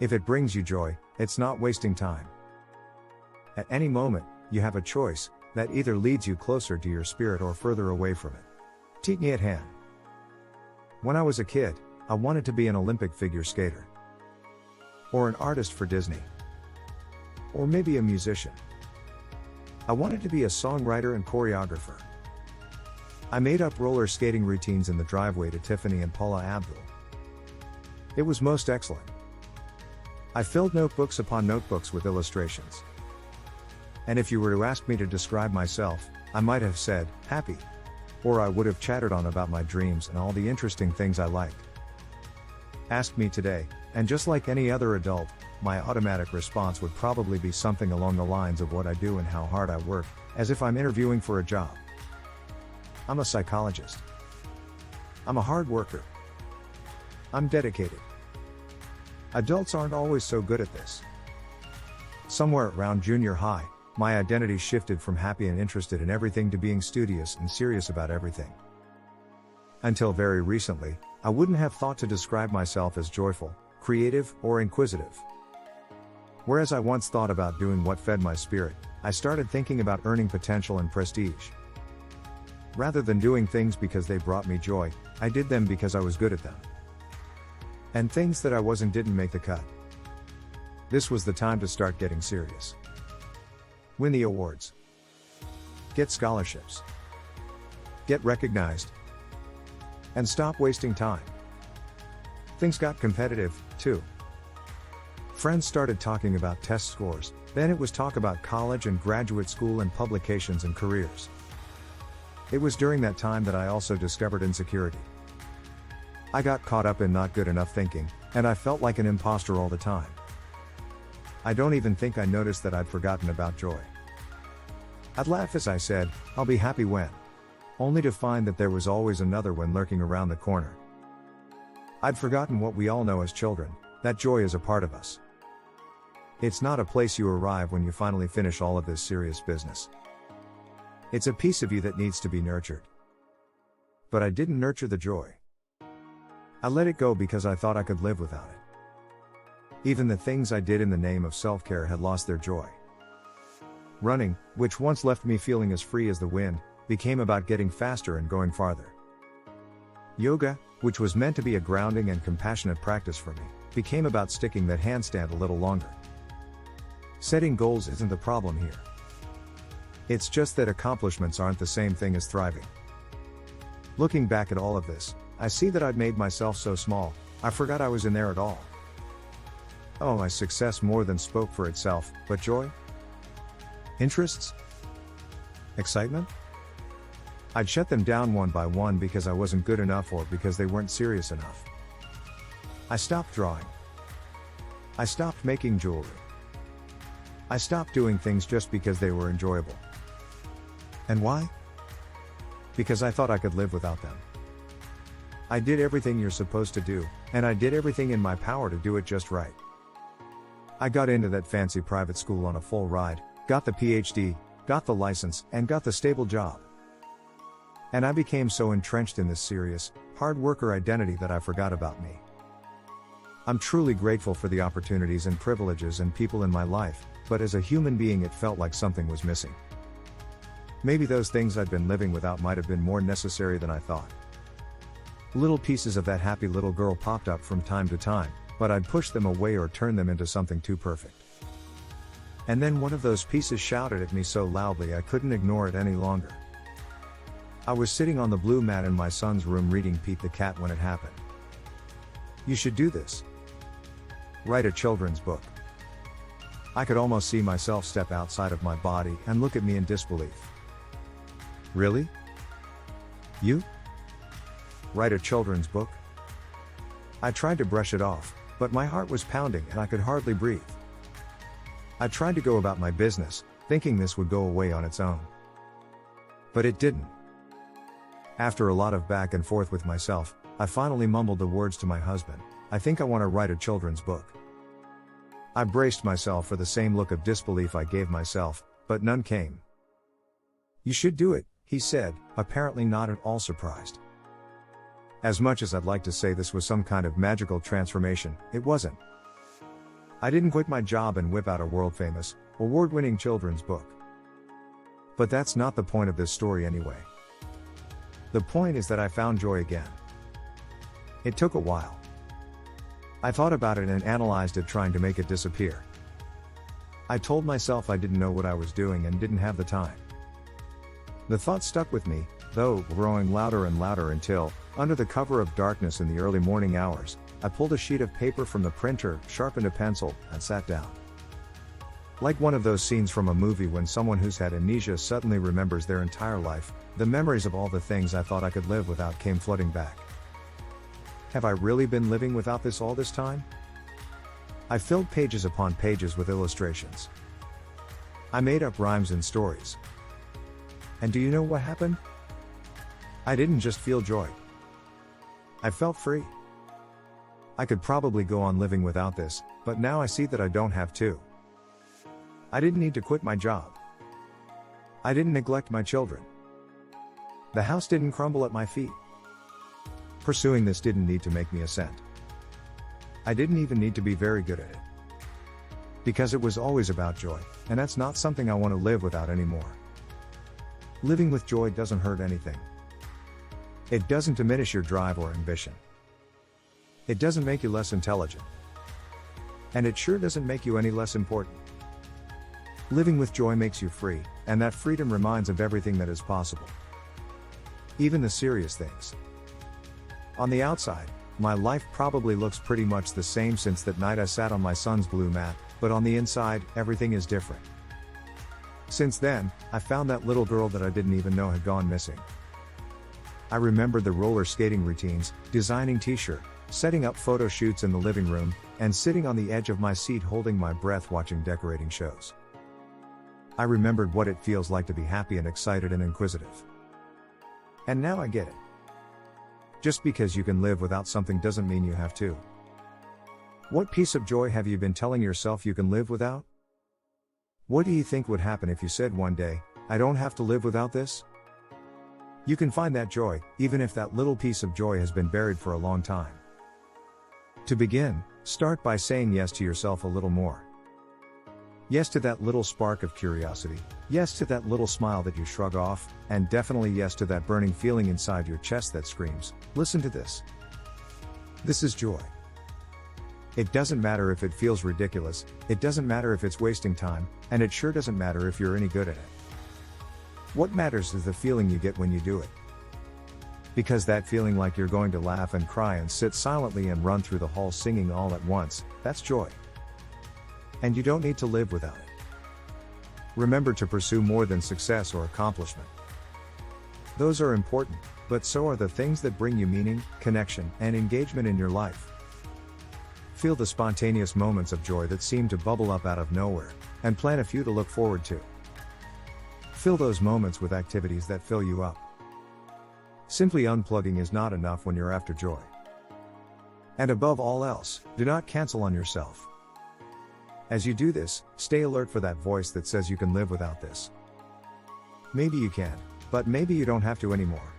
If it brings you joy, it's not wasting time. At any moment, you have a choice that either leads you closer to your spirit or further away from it. Take me at hand. When I was a kid, I wanted to be an Olympic figure skater. Or an artist for Disney. Or maybe a musician. I wanted to be a songwriter and choreographer. I made up roller skating routines in the driveway to Tiffany and Paula Abdul. It was most excellent. I filled notebooks upon notebooks with illustrations. And if you were to ask me to describe myself, I might have said, happy. Or I would have chattered on about my dreams and all the interesting things I liked. Ask me today, and just like any other adult, my automatic response would probably be something along the lines of what I do and how hard I work, as if I'm interviewing for a job. I'm a psychologist. I'm a hard worker. I'm dedicated. Adults aren't always so good at this. Somewhere around junior high, my identity shifted from happy and interested in everything to being studious and serious about everything. Until very recently, I wouldn't have thought to describe myself as joyful, creative, or inquisitive. Whereas I once thought about doing what fed my spirit, I started thinking about earning potential and prestige. Rather than doing things because they brought me joy, I did them because I was good at them. And things that I wasn't didn't make the cut. This was the time to start getting serious. Win the awards. Get scholarships. Get recognized. And stop wasting time. Things got competitive, too. Friends started talking about test scores, then it was talk about college and graduate school and publications and careers. It was during that time that I also discovered insecurity. I got caught up in not good enough thinking, and I felt like an imposter all the time. I don't even think I noticed that I'd forgotten about joy. I'd laugh as I said, I'll be happy when. Only to find that there was always another one lurking around the corner. I'd forgotten what we all know as children, that joy is a part of us. It's not a place you arrive when you finally finish all of this serious business. It's a piece of you that needs to be nurtured. But I didn't nurture the joy. I let it go because I thought I could live without it. Even the things I did in the name of self-care had lost their joy. Running, which once left me feeling as free as the wind, became about getting faster and going farther. Yoga, which was meant to be a grounding and compassionate practice for me, became about sticking that handstand a little longer. Setting goals isn't the problem here. It's just that accomplishments aren't the same thing as thriving. Looking back at all of this, I see that I'd made myself so small, I forgot I was in there at all. Oh, my success more than spoke for itself, but joy? Interests? Excitement? I'd shut them down one by one because I wasn't good enough or because they weren't serious enough. I stopped drawing. I stopped making jewelry. I stopped doing things just because they were enjoyable. And why? Because I thought I could live without them. I did everything you're supposed to do, and I did everything in my power to do it just right. I got into that fancy private school on a full ride, got the PhD, got the license, and got the stable job. And I became so entrenched in this serious, hard worker identity that I forgot about me. I'm truly grateful for the opportunities and privileges and people in my life, but as a human being it felt like something was missing. Maybe those things I'd been living without might have been more necessary than I thought. Little pieces of that happy little girl popped up from time to time, but I'd push them away or turn them into something too perfect. And then one of those pieces shouted at me so loudly I couldn't ignore it any longer. I was sitting on the blue mat in my son's room reading Pete the Cat when it happened. You should do this. Write a children's book. I could almost see myself step outside of my body and look at me in disbelief. Really? You? Write a children's book? I tried to brush it off, but my heart was pounding and I could hardly breathe. I tried to go about my business, thinking this would go away on its own. But it didn't. After a lot of back and forth with myself, I finally mumbled the words to my husband, I think I want to write a children's book. I braced myself for the same look of disbelief I gave myself, but none came. You should do it, he said, apparently not at all surprised. As much as I'd like to say this was some kind of magical transformation, it wasn't. I didn't quit my job and whip out a world-famous, award-winning children's book. But that's not the point of this story anyway. The point is that I found joy again. It took a while. I thought about it and analyzed it, trying to make it disappear. I told myself I didn't know what I was doing and didn't have the time. The thought stuck with me, though, growing louder and louder until, under the cover of darkness in the early morning hours, I pulled a sheet of paper from the printer, sharpened a pencil, and sat down. Like one of those scenes from a movie when someone who's had amnesia suddenly remembers their entire life, the memories of all the things I thought I could live without came flooding back. Have I really been living without this all this time? I filled pages upon pages with illustrations. I made up rhymes and stories. And do you know what happened? I didn't just feel joy. I felt free. I could probably go on living without this, but now I see that I don't have to. I didn't need to quit my job. I didn't neglect my children. The house didn't crumble at my feet. Pursuing this didn't need to make me a cent. I didn't even need to be very good at it. Because it was always about joy, and that's not something I want to live without anymore. Living with joy doesn't hurt anything. It doesn't diminish your drive or ambition. It doesn't make you less intelligent. And it sure doesn't make you any less important. Living with joy makes you free, and that freedom reminds of everything that is possible. Even the serious things. On the outside, my life probably looks pretty much the same since that night I sat on my son's blue mat, but on the inside, everything is different. Since then, I found that little girl that I didn't even know had gone missing. I remembered the roller skating routines, designing t-shirt, setting up photo shoots in the living room, and sitting on the edge of my seat holding my breath watching decorating shows. I remembered what it feels like to be happy and excited and inquisitive. And now I get it. Just because you can live without something doesn't mean you have to. What piece of joy have you been telling yourself you can live without? What do you think would happen if you said one day, I don't have to live without this? You can find that joy, even if that little piece of joy has been buried for a long time. To begin, start by saying yes to yourself a little more. Yes to that little spark of curiosity, yes to that little smile that you shrug off, and definitely yes to that burning feeling inside your chest that screams, listen to this. This is joy. It doesn't matter if it feels ridiculous, it doesn't matter if it's wasting time, and it sure doesn't matter if you're any good at it. What matters is the feeling you get when you do it. Because that feeling like you're going to laugh and cry and sit silently and run through the hall singing all at once, that's joy. And you don't need to live without it. Remember to pursue more than success or accomplishment. Those are important, but so are the things that bring you meaning, connection, and engagement in your life. Feel the spontaneous moments of joy that seem to bubble up out of nowhere, and plan a few to look forward to. Fill those moments with activities that fill you up. Simply unplugging is not enough when you're after joy. And above all else, do not cancel on yourself. As you do this, stay alert for that voice that says you can live without this. Maybe you can, but maybe you don't have to anymore.